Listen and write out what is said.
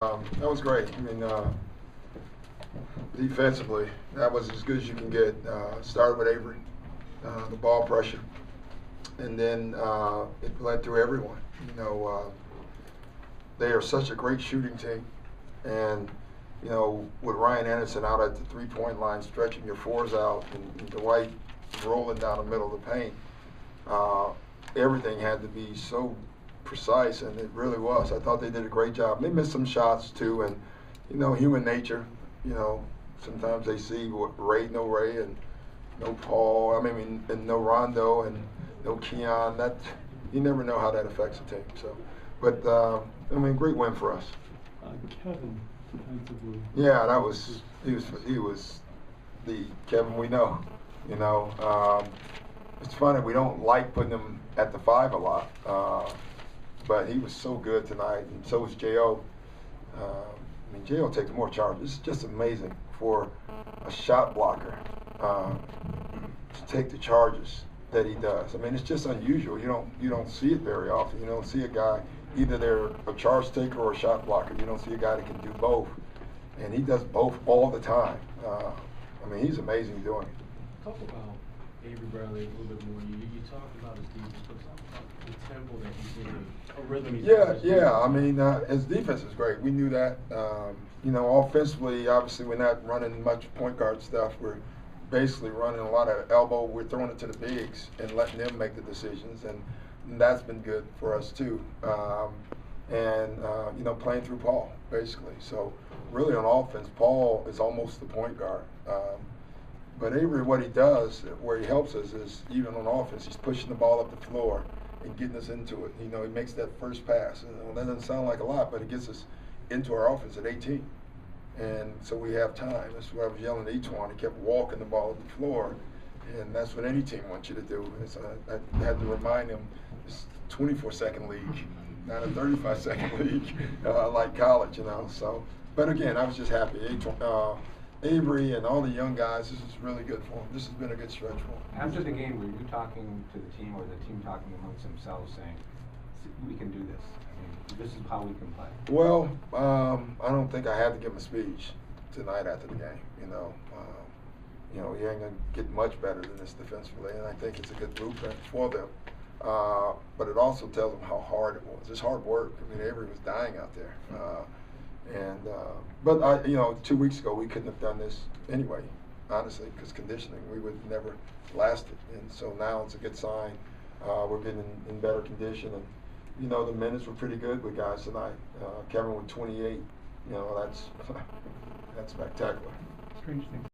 That was great. I mean, defensively, that was as good as you can get. Started with Avery, the ball pressure, and then it led through everyone. They are such a great shooting team, and with Ryan Anderson out at the three-point line, stretching your fours out, and Dwight rolling down the middle of the paint, everything had to be so precise, and it really was. I thought they did a great job. They missed some shots too, and human nature. Sometimes they see no Ray, and no Paul. And no Rondo, and no Keon. That you never know how that affects a team. So, but great win for us. Kevin, defensively. Yeah, he was the Kevin we know. It's funny, we don't like putting him at the 5 a lot, but he was so good tonight, and so was J.O. J.O. takes more charges. It's just amazing for a shot blocker to take the charges that he does. It's just unusual. You don't see it very often. You don't see a guy, either they're a charge taker or a shot blocker. You don't see a guy that can do both, and he does both all the time. He's amazing doing it. Talk about Avery Bradley a little bit more. You talked about his defense, but talk about the tempo that he's in, a rhythm he's Yeah. His defense is great. We knew that. Offensively, obviously, we're not running much point guard stuff. We're basically running a lot of elbow. We're throwing it to the bigs and letting them make the decisions, and that's been good for us too. Playing through Paul, basically. So really on offense, Paul is almost the point guard. But Avery, what he does, where he helps us, is even on offense, he's pushing the ball up the floor and getting us into it. He makes that first pass. That doesn't sound like a lot, but it gets us into our offense at 18. And so we have time. That's what I was yelling at each one. He kept walking the ball up the floor, and that's what any team wants you to do. I had to remind him, it's a 24-second league, not a 35-second league like college, So, but again, I was just happy. Avery and all the young guys, this is really good for them. This has been a good stretch for them. After the game, were you talking to the team, or the team talking amongst themselves, saying, we can do this? This is how we can play. Well, I don't think I had to give him a speech tonight after the game. You ain't gonna get much better than this defensively, and I think it's a good blueprint for them. But it also tells them how hard it was. It's hard work. Avery was dying out there. But 2 weeks ago we couldn't have done this anyway, honestly, because conditioning, we would have never lasted. And so now it's a good sign. We're getting in better condition, and the minutes were pretty good with guys tonight. Kevin with 28, that's spectacular. Strange thing.